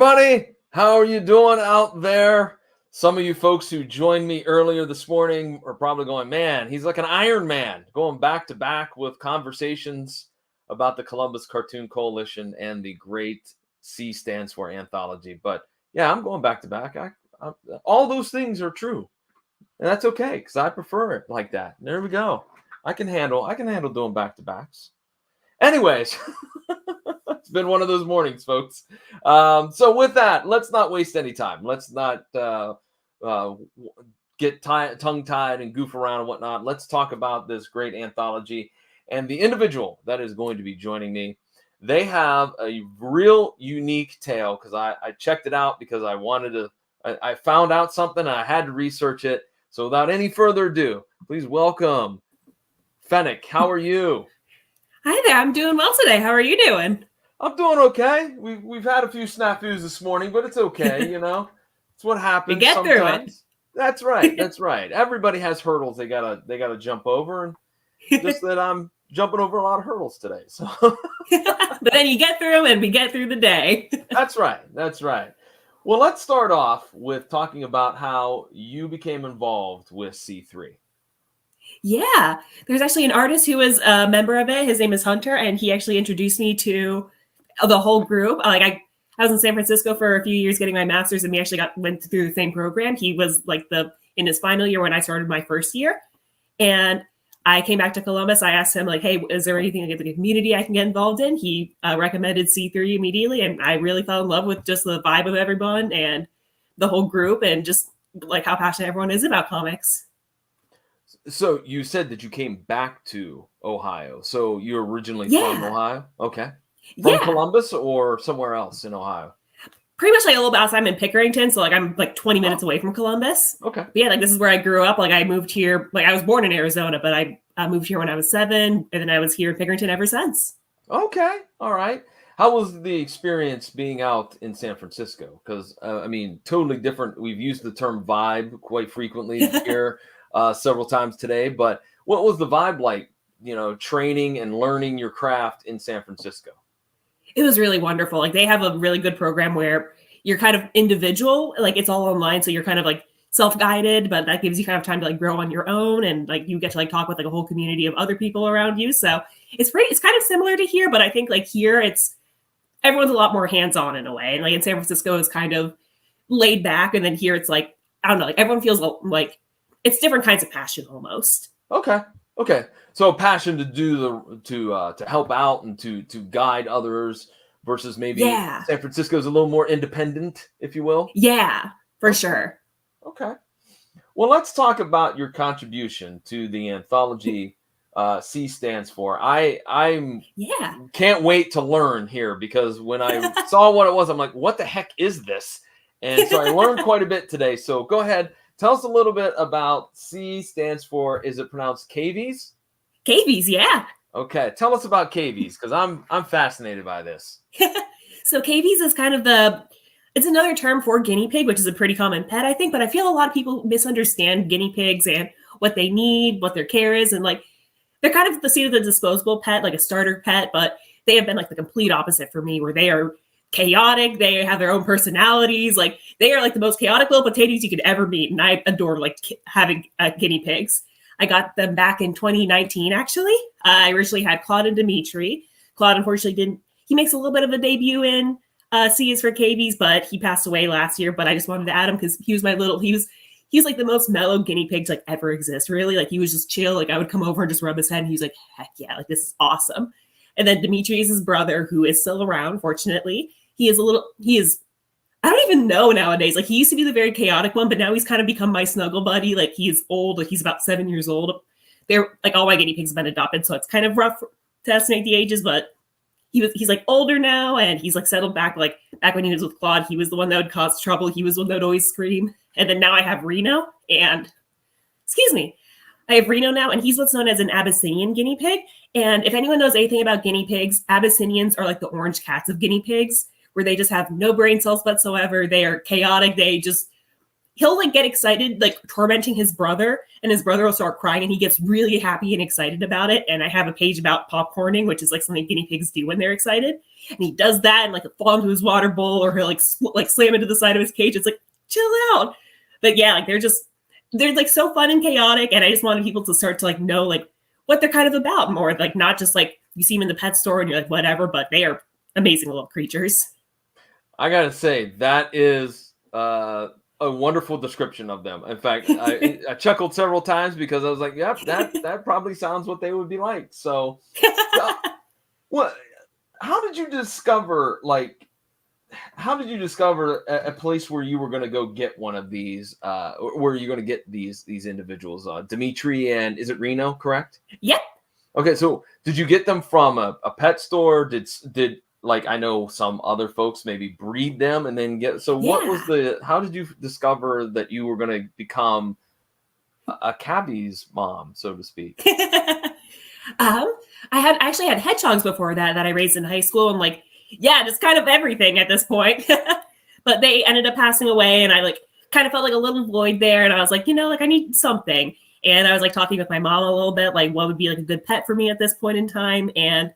everybody. How are you doing out there? Some of you folks who joined me earlier this morning are probably going, man, he's like an Iron Man, going back to back with conversations about the Columbus Cartoon Coalition and the great C stands for Anthology. But yeah, I'm going back to back. All those things are true, and that's okay because I prefer it like that. There we go. I can handle doing back to backs. Anyways. It's been one of those mornings, folks. So with that, let's not waste any time. Let's not get tongue-tied and goof around and whatnot. Let's talk about this great anthology and the individual that is going to be joining me. They have a real unique tale because I checked it out because I wanted to. I found out something and I had to research it. So without any further ado, please welcome Fennek. How are you? Hi there. I'm doing well today. How are you doing? I'm doing okay. We've had a few snafus this morning, but it's okay. You know, it's what happens. We get sometimes. Through it. That's right. That's right. Everybody has hurdles they gotta jump over, and just that I'm jumping over a lot of hurdles today. So, but then you get through them, and we get through the day. That's right. That's right. Well, let's start off with talking about how you became involved with C3. Yeah, there's actually an artist who was a member of it. His name is Hunter, and he actually introduced me to the whole group. I was in San Francisco for a few years getting my master's, and we actually went through the same program. He was in his final year when I started my first year, and I came back to Columbus. I asked him hey, is there anything in the community I can get involved in? He recommended C3 immediately, and I really fell in love with just the vibe of everyone and the whole group, and just how passionate everyone is about comics. So you said that you came back to Ohio. So you're originally from Ohio? Okay. From Columbus or somewhere else in Ohio? Pretty much a little bit outside. I'm in Pickerington, so I'm 20 minutes away from Columbus. Okay. But yeah, this is where I grew up. I moved here. I was born in Arizona, but I moved here when I was 7, and then I was here in Pickerington ever since. Okay. All right. How was the experience being out in San Francisco? Because totally different. We've used the term vibe quite frequently here several times today. But what was the vibe like? Training and learning your craft in San Francisco. It was really wonderful. They have a really good program where you're kind of individual, it's all online. So you're kind of self-guided, but that gives you kind of time to grow on your own. And you get to talk with a whole community of other people around you. So it's kind of similar to here, but I think here everyone's a lot more hands-on in a way. And in San Francisco it's kind of laid back. And then here it's I don't know, everyone feels it's different kinds of passion almost. Okay. So passion to help out and to guide others versus maybe San Francisco is a little more independent, if you will. Yeah, for sure. Okay. Well, let's talk about your contribution to the anthology. C stands for. I can't wait to learn here because when I saw what it was, I'm like, what the heck is this? And so I learned quite a bit today. So go ahead. Tell us a little bit about C stands for, is it pronounced cavies? Cavies, yeah. Okay, tell us about cavies because I'm fascinated by this. So cavies is kind of it's another term for guinea pig, which is a pretty common pet, I think. But I feel a lot of people misunderstand guinea pigs and what they need, what their care is. And they're kind of seen as a disposable pet, a starter pet. But they have been the complete opposite for me, where they are chaotic. They have their own personalities. They are the most chaotic little potatoes you could ever meet. And I adore having guinea pigs. I got them back in 2019, actually. I originally had Claude and Dimitri. Claude, unfortunately, he makes a little bit of a debut in C is for Cavies, but he passed away last year. But I just wanted to add him because he was he's the most mellow guinea pig to ever exist, really. He was just chill. I would come over and just rub his head, and he was heck yeah, this is awesome. And then Dimitri is his brother, who is still around, fortunately. He is I don't even know nowadays. He used to be the very chaotic one, but now he's kind of become my snuggle buddy. He's old. He's about 7 years old. They're all my guinea pigs have been adopted, so it's kind of rough to estimate the ages, but he's older now, and he's settled back. Back when he was with Claude, he was the one that would cause trouble. He was the one that would always scream. And then now I have Reno, and I have Reno now, and he's what's known as an Abyssinian guinea pig. And if anyone knows anything about guinea pigs, Abyssinians are the orange cats of guinea pigs, where they just have no brain cells whatsoever. They are chaotic. he'll like get excited, like tormenting his brother, and his brother will start crying, and he gets really happy and excited about it. And I have a page about popcorning, which is like something guinea pigs do when they're excited. And he does that, and like he'll fall into his water bowl, or he'll like slam into the side of his cage. It's like, chill out. But yeah, like they're like so fun and chaotic, and I just wanted people to start to like know like what they're kind of about more, like not just like you see them in the pet store and you're like whatever, but they are amazing little creatures. I gotta say that is a wonderful description of them. In fact, I chuckled several times because I was like, "Yep, that probably sounds what they would be like." So, what? How did you discover a place where you were going to go get one of these? Where you're going to get these individuals? Dimitri and is it Reno? Correct? Yep. Okay, so did you get them from a pet store? Did like I know some other folks maybe breed them and then get. So what was how did you discover that you were going to become a cabbie's mom, so to speak? I actually had hedgehogs before that I raised in high school, and like, yeah, just kind of everything at this point. But they ended up passing away, and I like kind of felt like a little void there, and I was like, like I need something. And I was like talking with my mom a little bit, like what would be like a good pet for me at this point in time, and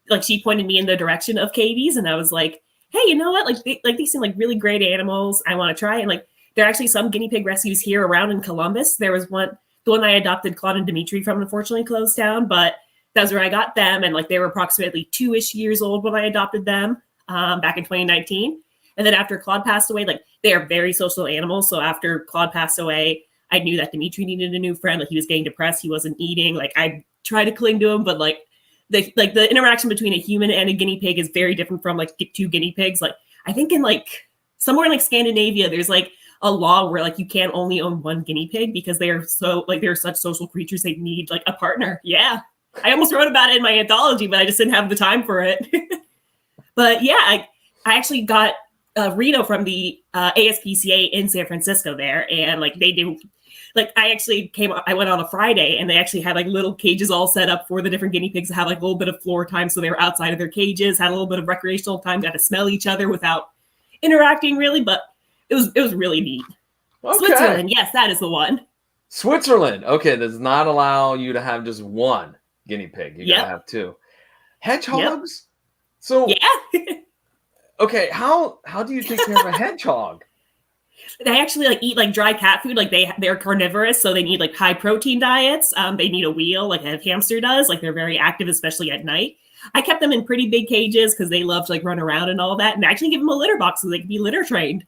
like she pointed me in the direction of cavies, and I was like, hey, you know what? Like these seem like really great animals. I want to try it. And like there are actually some guinea pig rescues here around in Columbus. There was one. The one I adopted Claude and Dimitri from unfortunately closed down, but that's where I got them. And like they were approximately 2-ish years old when I adopted them back in 2019. And then after Claude passed away, like they are very social animals. So after Claude passed away, I knew that Dimitri needed a new friend. Like he was getting depressed. He wasn't eating. Like I tried to cling to him, but like the interaction between a human and a guinea pig is very different from like two guinea pigs. Like I think in like somewhere in like Scandinavia, there's like a law where like you can't only own one guinea pig because they're such social creatures. They need like a partner. Yeah. I almost wrote about it in my anthology, but I just didn't have the time for it. But yeah, I actually got Reno from the ASPCA in San Francisco there. And like they do, like I went on a Friday and they actually had like little cages all set up for the different guinea pigs to have like a little bit of floor time. So they were outside of their cages, had a little bit of recreational time, got to smell each other without interacting really, but it was really neat. Okay. Switzerland, yes, that is the one. Switzerland, okay, does not allow you to have just one guinea pig. You gotta have two. Hedgehogs? Yep. So yeah. Okay, how do you take care of a hedgehog? They actually like eat like dry cat food. Like they're carnivorous, so they need like high protein diets. They need a wheel like a hamster does. Like they're very active, especially at night. I kept them in pretty big cages because they love to like run around and all that, and actually give them a litter box so they can be litter trained.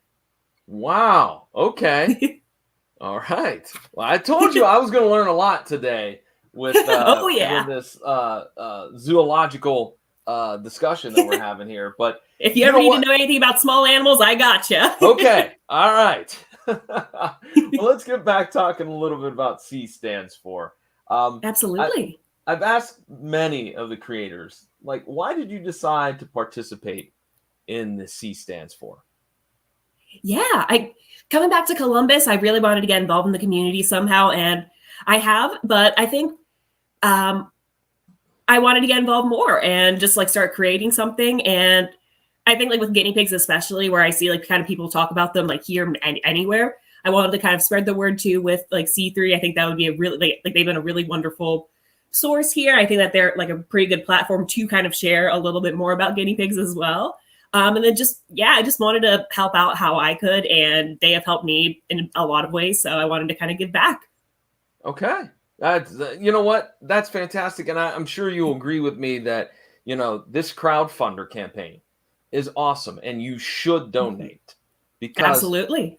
Wow. Okay. All right. Well, I told you I was going to learn a lot today with with this zoological discussion that we're having here. But if you ever need to know anything about small animals, I gotcha. Okay. All right. Well, let's get back talking a little bit about C stands for. Absolutely. I've asked many of the creators, like, why did you decide to participate in the C stands for? Yeah, coming back to Columbus, I really wanted to get involved in the community somehow, and I have, but I think I wanted to get involved more and just like start creating something. And I think like with guinea pigs, especially where I see like kind of people talk about them like here and anywhere, I wanted to kind of spread the word too with like C3. I think that would be a really like they've been a really wonderful source here. I think that they're like a pretty good platform to kind of share a little bit more about guinea pigs as well. And then I just wanted to help out how I could, and they have helped me in a lot of ways. So I wanted to kind of give back. Okay. You know what? That's fantastic. And I'm sure you'll agree with me that, this crowdfunder campaign is awesome and you should donate because absolutely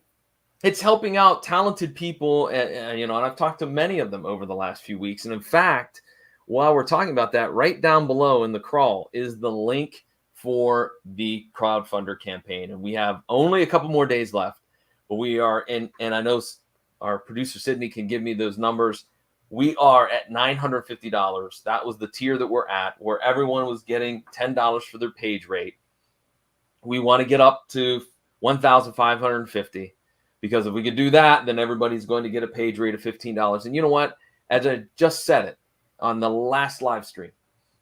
it's helping out talented people. And I've talked to many of them over the last few weeks. And in fact, while we're talking about that, right down below in the crawl is the link for the crowdfunder campaign. And we have only a couple more days left, but we are and I know our producer Sydney can give me those numbers. We are at $950. That was the tier that we're at, where everyone was getting $10 for their page rate. We want to get up to $1,550 because if we could do that, then everybody's going to get a page rate of $15. And you know what? As I just said it on the last live stream,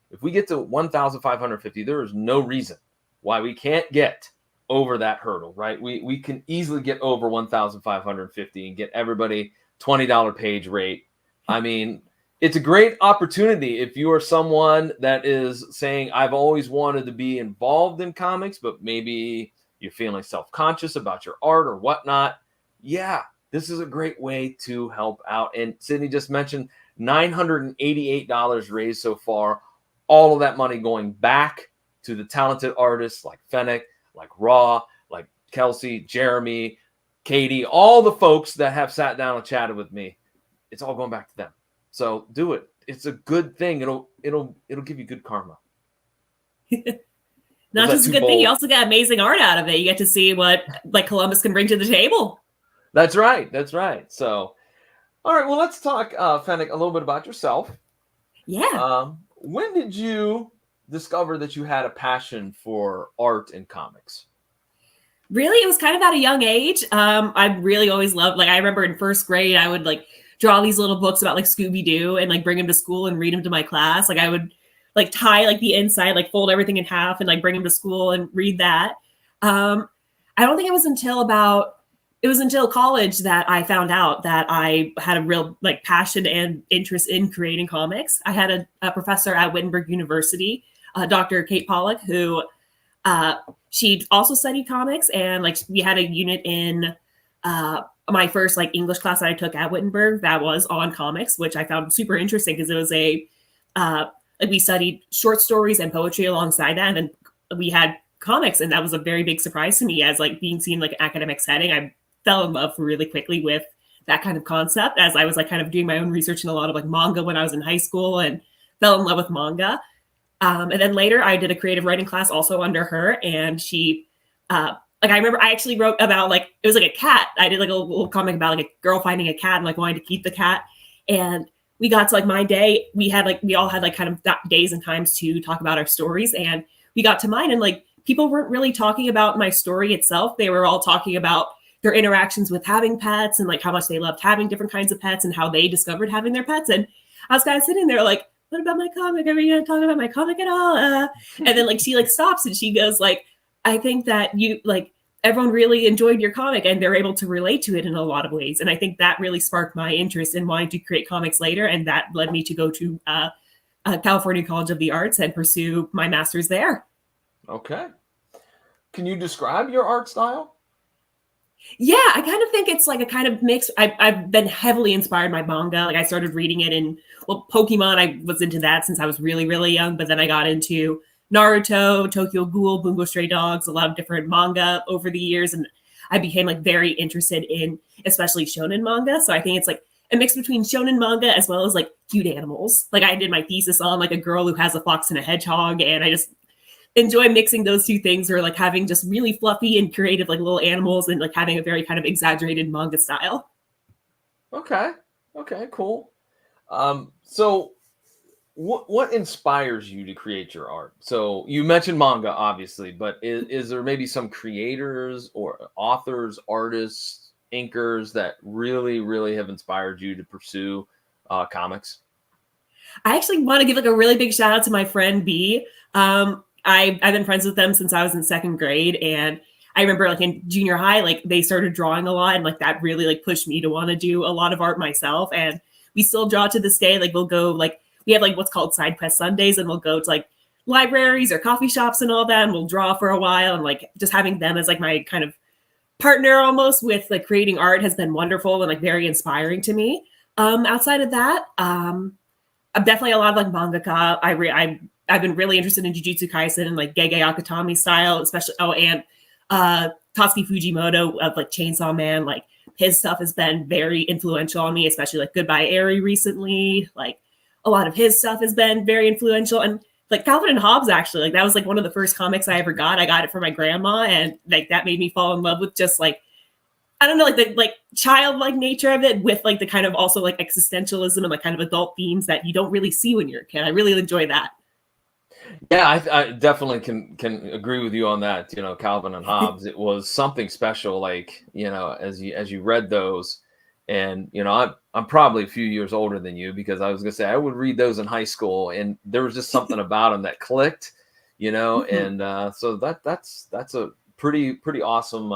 if we get to $1,550, there is no reason why we can't get over that hurdle, right? We can easily get over 1,550 and get everybody $20 page rate. I mean, it's a great opportunity if you are someone that is saying, I've always wanted to be involved in comics, but maybe you're feeling self-conscious about your art or whatnot. Yeah, this is a great way to help out. And Sydney just mentioned $988 raised so far. All of that money going back to the talented artists like Fennek, like Raw, like Kelsey, Jeremy, Katie, all the folks that have sat down and chatted with me. It's all going back to them. So do it. It's a good thing. It'll give you good karma. Not just a good thing, you also get amazing art out of it. You get to see what like Columbus can bring to the table. That's right. That's right. So, all right. Well, let's talk, Fennek, a little bit about yourself. Yeah. When did you discover that you had a passion for art and comics? Really, it was kind of at a young age. I really always loved, like, I remember in first grade, I would like draw these little books about like Scooby-Doo and like bring them to school and read them to my class. Like I would like tie like the inside, like fold everything in half and like bring them to school and read that. I don't think it was until college that I found out that I had a real like passion and interest in creating comics. I had a professor at Wittenberg University, Dr. Kate Pollock, who she also studied comics, and like we had a unit in my first like English class that I took at Wittenberg that was on comics, which I found super interesting because it was like we studied short stories and poetry alongside that, and then we had comics, and that was a very big surprise to me as like being seen like an academic setting. I fell in love really quickly with that kind of concept as I was like kind of doing my own research in a lot of like manga when I was in high school, and fell in love with manga. And then later I did a creative writing class also under her, and she like I remember I actually wrote about like it was like a cat. I did like a little comic about like a girl finding a cat and like wanting to keep the cat. And we got to like my day. We all had like kind of days and times to talk about our stories, and we got to mine, and like people weren't really talking about my story itself. They were all talking about their interactions with having pets and like how much they loved having different kinds of pets and how they discovered having their pets. And I was kind of sitting there like, what about my comic? Are we going to talk about my comic at all? And then like she like stops and she goes like, I think that you like everyone really enjoyed your comic and they're able to relate to it in a lot of ways. And I think that really sparked my interest in wanting to create comics later. And that led me to go to California College of the Arts and pursue my master's there. Okay. Can you describe your art style? Yeah, I kind of think it's like a kind of mix. I've been heavily inspired by manga. Like I started reading it in, well, Pokemon, I was into that since I was really, really young. But then I got into Naruto, Tokyo Ghoul, Bungo Stray Dogs, a lot of different manga over the years. And I became like very interested in especially shonen manga. So I think it's like a mix between shonen manga as well as like cute animals. Like I did my thesis on like a girl who has a fox and a hedgehog. And I just enjoy mixing those two things, or like having just really fluffy and creative like little animals and like having a very kind of exaggerated manga style. Okay, cool. So what inspires you to create your art? So you mentioned manga, obviously, but is there maybe some creators or authors, artists, inkers that really, really have inspired you to pursue comics? I actually want to give like a really big shout out to my friend B. I've been friends with them since I was in second grade, and I remember like in junior high, like they started drawing a lot, and like that really like pushed me to want to do a lot of art myself. And we still draw to this day. Like we'll go like we have like what's called side quest Sundays, and we'll go to like libraries or coffee shops and all that, and we'll draw for a while. And like just having them as like my kind of partner almost with like creating art has been wonderful and like very inspiring to me. Outside of that, I'm definitely a lot of like mangaka. I've been really interested in Jujutsu Kaisen and like Gege Akutami style, especially. Oh, and Tatsuki Fujimoto of like Chainsaw Man. Like his stuff has been very influential on me, especially like Goodbye Eri recently. Like a lot of his stuff has been very influential. And like Calvin and Hobbes, actually, like that was like one of the first comics I ever got. I got it from my grandma, and like that made me fall in love with just like, I don't know, like the like childlike nature of it with like the kind of also like existentialism and like kind of adult themes that you don't really see when you're a kid. I really enjoy that. Yeah, I definitely can agree with you on that. You know, Calvin and Hobbes, it was something special. Like, you know, as you read those, and you know, I'm probably a few years older than you, because I was gonna say I would read those in high school, and there was just something about them that clicked, you know, and so that's a pretty awesome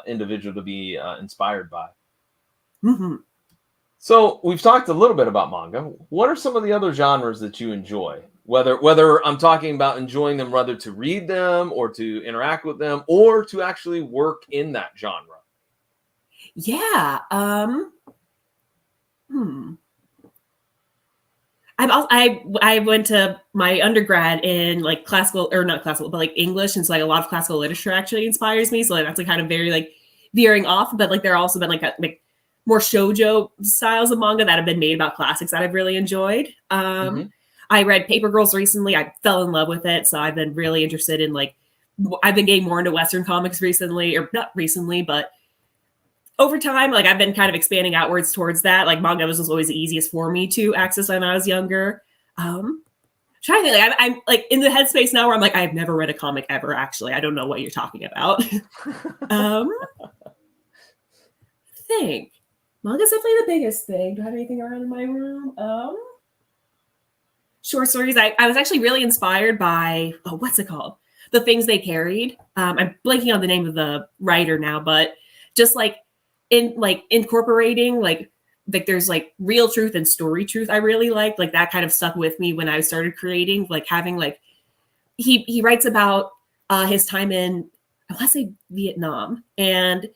individual to be inspired by. Mm-hmm. So we've talked a little bit about manga. What are some of the other genres that you enjoy? Whether I'm talking about enjoying them, rather to read them or to interact with them or to actually work in that genre. Yeah. I went to my undergrad in like classical, or not classical, but like English, and so like a lot of classical literature actually inspires me. So like that's like kind of very like veering off, but like there have also been like more shoujo styles of manga that have been made about classics that I've really enjoyed. I read Paper Girls recently. I fell in love with it, so I've been really interested in like I've been getting more into Western comics recently, or not recently, but over time, like I've been kind of expanding outwards towards that. Like manga was always the easiest for me to access when I was younger. Trying to think, like I'm like in the headspace now where I'm like, I've never read a comic ever. Actually, I don't know what you're talking about. Think manga's definitely the biggest thing. Do I have anything around in my room? Short stories. I was actually really inspired by what's it called? The Things They Carried. I'm blanking on the name of the writer now, but just like incorporating like there's like real truth and story truth. I really like that kind of stuck with me when I started creating, like having like he writes about his time in, I want to say Vietnam, and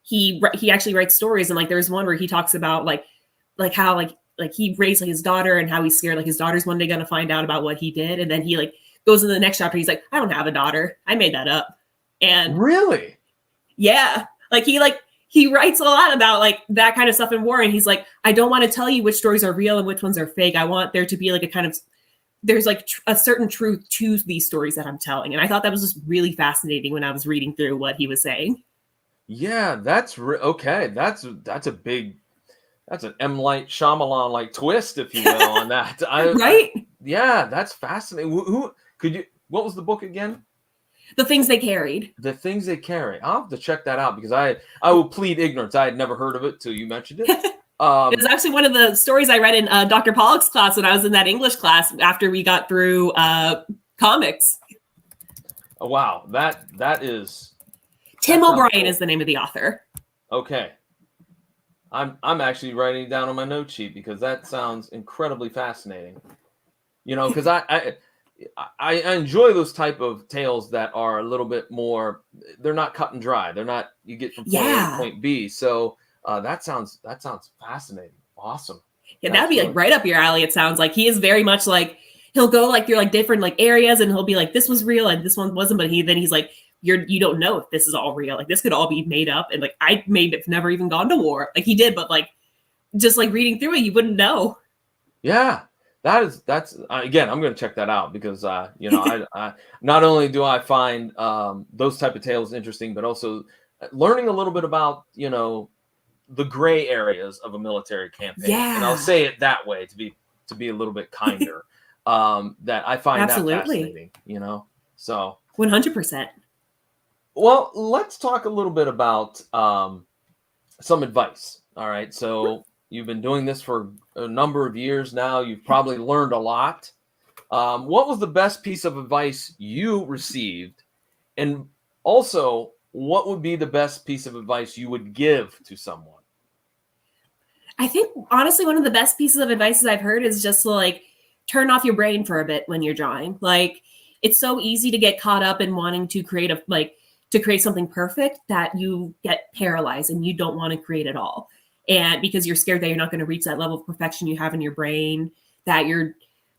he actually writes stories, and like there's one where he talks about like how like he raised like his daughter and how he's scared like his daughter's one day going to find out about what he did, and then he like goes into the next chapter, he's like, I don't have a daughter, I made that up. And really, yeah, like he writes a lot about like that kind of stuff in war, and he's like, I don't want to tell you which stories are real and which ones are fake. I want there to be like a kind of, there's like a certain truth to these stories that I'm telling. And I thought that was just really fascinating when I was reading through what he was saying. Yeah, that's okay. That's a big, that's an M. Night Shyamalan like twist, if you will, on that. Right? Yeah, that's fascinating. Who could you? What was the book again? The Things They Carried. The Things They Carry. I'll have to check that out because I will plead ignorance. I had never heard of it till you mentioned it. It was actually one of the stories I read in Dr. Pollock's class when I was in that English class after we got through comics. Oh, wow, that is. Tim O'Brien cool. Is the name of the author. Okay. I'm actually writing it down on my note sheet because that sounds incredibly fascinating. You know, because I enjoy those type of tales that are a little bit more, they're not cut and dry. They're not, you get from point A to point B. So that sounds fascinating. Awesome. Yeah, that'd be like right up your alley. It sounds like he is very much like, he'll go like through like different like areas, and he'll be like, this was real and this one wasn't, but he's like, you don't know if this is all real. Like this could all be made up. And like, I may have never even gone to war. Like he did, but like, just like reading through it, you wouldn't know. Yeah. That's again, I'm going to check that out because, you know, I not only do I find those type of tales interesting, but also learning a little bit about, you know, the gray areas of a military campaign. Yeah. And I'll say it that way to be a little bit kinder, that I find that fascinating, you know, so 100%. Well, let's talk a little bit about some advice. All right. So you've been doing this for a number of years now. You've probably learned a lot. What was the best piece of advice you received? And also, what would be the best piece of advice you would give to someone? I think, honestly, one of the best pieces of advice I've heard is just to, like, turn off your brain for a bit when you're drawing. Like, it's so easy to get caught up in wanting to create something perfect that you get paralyzed and you don't want to create at all. And because you're scared that you're not going to reach that level of perfection you have in your brain, that you're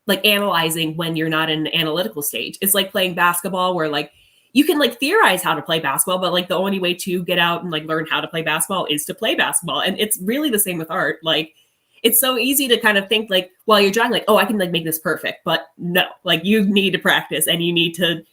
like analyzing when you're not in an analytical stage. It's like playing basketball where like you can like theorize how to play basketball, but like the only way to get out and like learn how to play basketball is to play basketball. And it's really the same with art. Like it's so easy to kind of think like while you're drawing, like, oh, I can like make this perfect, but no, like you need to practice and you need to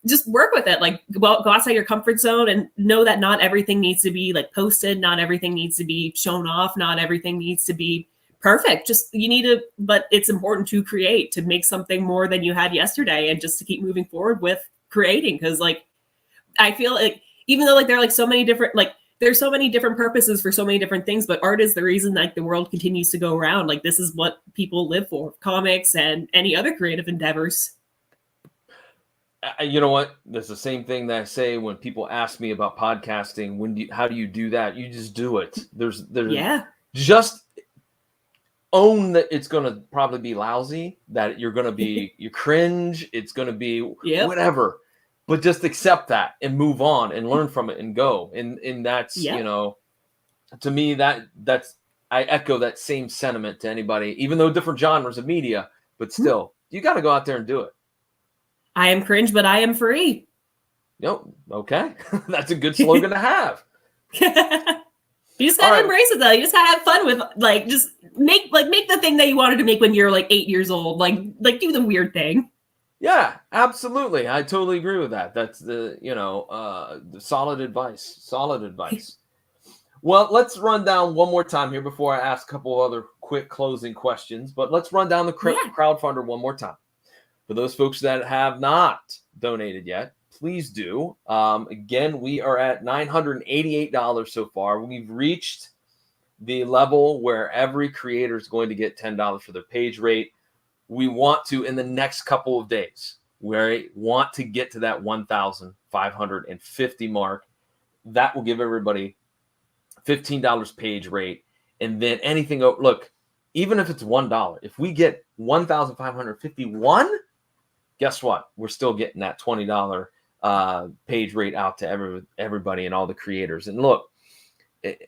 just work with it. Like go outside your comfort zone and know that not everything needs to be like posted. Not everything needs to be shown off. Not everything needs to be perfect. Just you need to, but it's important to create, to make something more than you had yesterday and just to keep moving forward with creating. Cause like, I feel like even though like there are like so many different, like there's so many different purposes for so many different things, but art is the reason like the world continues to go around. Like this is what people live for, comics and any other creative endeavors. You know what? That's the same thing that I say when people ask me about podcasting. How do you do that? You just do it. There's Yeah. just own that it's going to probably be lousy, that you're going to be, you cringe, it's going to be Yep. whatever, but just accept that and move on and learn from it and go. And that's, Yep. you know, to me, that's, I echo that same sentiment to anybody, even though different genres of media, but still, you got to go out there and do it. I am cringe, but I am free. Yep. Okay. That's a good slogan to have. You just gotta embrace it though. You just gotta have fun with just make the thing that you wanted to make when you're 8 years old. Like do the weird thing. Yeah, absolutely. I totally agree with that. That's the solid advice. Solid advice. Well, let's run down one more time here before I ask a couple other quick closing questions. But let's run down the crowdfunder one more time. For those folks that have not donated yet, please do. Again, we are at $988 so far. We've reached the level where every creator is going to get $10 for their page rate. We want to, in the next couple of days, we want to get to that 1,550 mark. That will give everybody $15 page rate. And then anything, look, even if it's $1, if we get 1,551, guess what? We're still getting that $20 page rate out to everybody and all the creators. And look,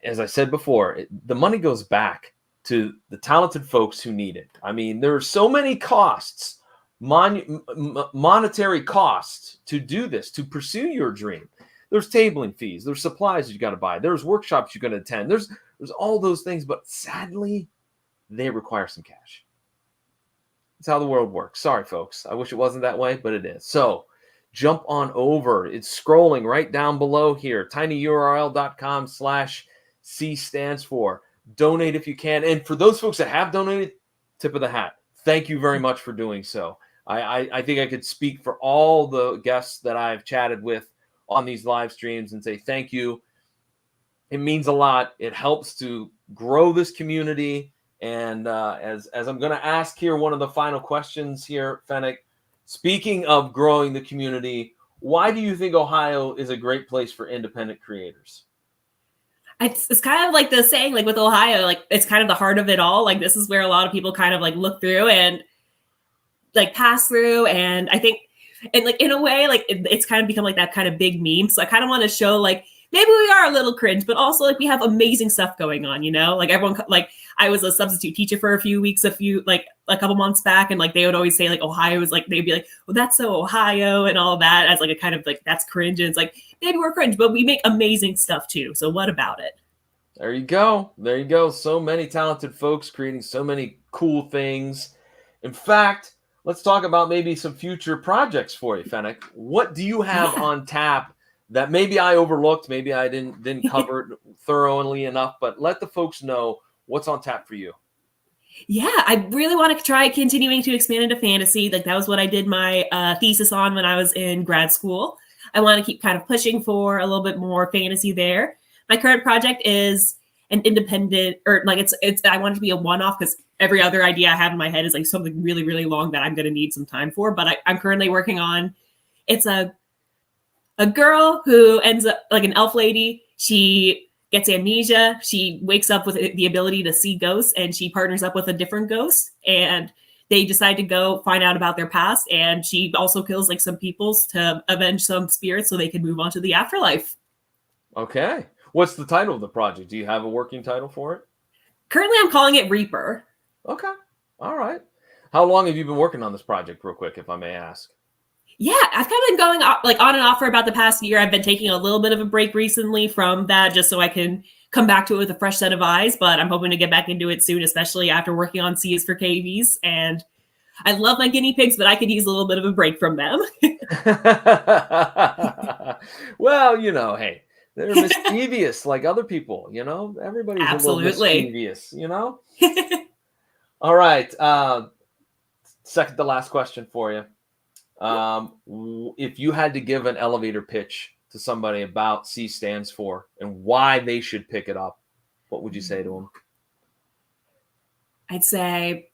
as I said before, the money goes back to the talented folks who need it. I mean, there are so many costs, monetary costs to do this, to pursue your dream. There's tabling fees, there's supplies you got to buy, there's workshops you're going to attend, there's all those things, but sadly, they require some cash. That's how the world works. Sorry, folks. I wish it wasn't that way, but it is. So jump on over. It's scrolling right down below here. tinyurl.com/C stands for. Donate if you can. And for those folks that have donated, tip of the hat. Thank you very much for doing so. I think I could speak for all the guests that I've chatted with on these live streams and say thank you. It means a lot. It helps to grow this community. And as I'm going to ask here, one of the final questions here, Fennek, speaking of growing the community, why do you think Ohio is a great place for independent creators? It's kind of like the saying, with Ohio, it's kind of the heart of it all. This is where a lot of people kind of look through and pass through. And I think, and in a way, it's kind of become that kind of big meme. So I kind of want to show maybe we are a little cringe, but also we have amazing stuff going on, everyone, I was a substitute teacher for a few weeks, a couple months back. And they would always say Ohio is they'd be well, that's so Ohio and all that as a kind of that's cringe. And it's maybe we're cringe, but we make amazing stuff too. So what about it? There you go. There you go. So many talented folks creating so many cool things. In fact, let's talk about maybe some future projects for you, Fennek. What do you have on tap that maybe I overlooked, maybe I didn't cover it thoroughly enough, but let the folks know what's on tap for you. Yeah, I really want to try continuing to expand into fantasy. That was what I did my thesis on when I was in grad school. I want to keep kind of pushing for a little bit more fantasy there. My current project is an independent, or it's I want it to be a one-off because every other idea I have in my head is something really, really long that I'm going to need some time for. But I'm currently working on, it's a girl who ends up an elf lady. She gets amnesia. She wakes up with the ability to see ghosts, and she partners up with a different ghost, and they decide to go find out about their past. And she also kills some peoples to avenge some spirits so they can move on to the afterlife. Okay. What's the title of the project? Do you have a working title for it? Currently, I'm calling it Reaper. Okay. All right. How long have you been working on this project, real quick, if I may ask? Yeah, I've kind of been going on and off for about the past year. I've been taking a little bit of a break recently from that just so I can come back to it with a fresh set of eyes, but I'm hoping to get back into it soon, especially after working on C is for KVs. And I love my guinea pigs, but I could use a little bit of a break from them. Well, hey, they're mischievous like other people, everybody's Absolutely. A little mischievous, All right. Second to last question for you. If you had to give an elevator pitch to somebody about C stands for and why they should pick it up, what would you say to them? I'd say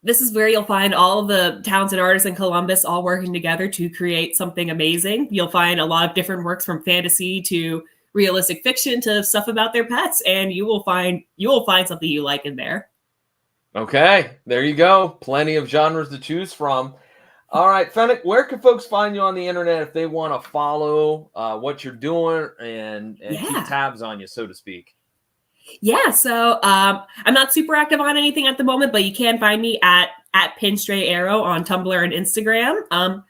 this is where you'll find all of the talented artists in Columbus all working together to create something amazing. You'll find a lot of different works from fantasy to realistic fiction to stuff about their pets, and you will find something you like in there. Okay, there you go. Plenty of genres to choose from. All right, Fennek, where can folks find you on the internet if they want to follow what you're doing and keep tabs on you, so to speak? Yeah, so I'm not super active on anything at the moment, but you can find me at Pinstray Arrow on Tumblr and Instagram.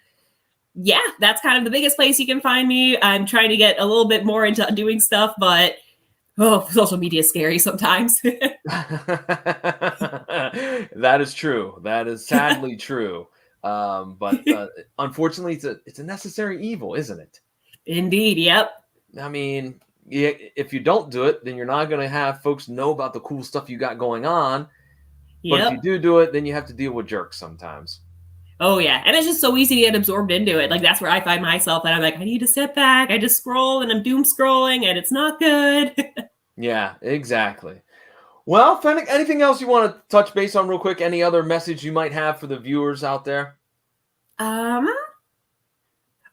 Yeah, that's kind of the biggest place you can find me. I'm trying to get a little bit more into doing stuff, but social media is scary sometimes. That is true. That is sadly true. But unfortunately, it's a necessary evil, isn't it? Indeed. Yep. I mean, if you don't do it, then you're not going to have folks know about the cool stuff you got going on. But if you do it, then you have to deal with jerks sometimes. Oh, yeah. And it's just so easy to get absorbed into it. Like, that's where I find myself. And I'm like, I need to step back. I just scroll and I'm doom scrolling and it's not good. Yeah, exactly. Well, Fennek, anything else you want to touch base on real quick? Any other message you might have for the viewers out there?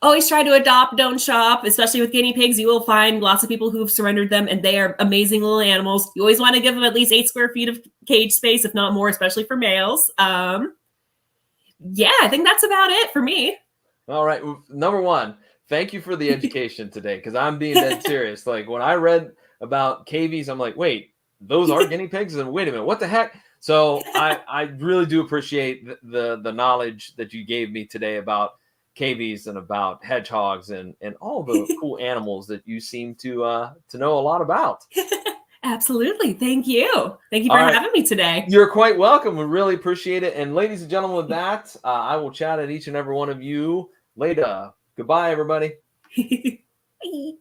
Always try to adopt, don't shop, especially with guinea pigs. You will find lots of people who've surrendered them, and they are amazing little animals. You always want to give them at least 8 square feet of cage space, if not more, especially for males. Yeah, I think that's about it for me. All right. Number one, thank you for the education today, because I'm being dead serious. Like, when I read about cavies, I'm like, wait, those are guinea pigs? And wait a minute, what the heck? So I really do appreciate the knowledge that you gave me today about cavies and about hedgehogs and all the cool animals that you seem to know a lot about. Absolutely. Thank you. Thank you for having me today. You're quite welcome. We really appreciate it. And ladies and gentlemen, with that, I will chat at each and every one of you later. Goodbye, everybody. Bye.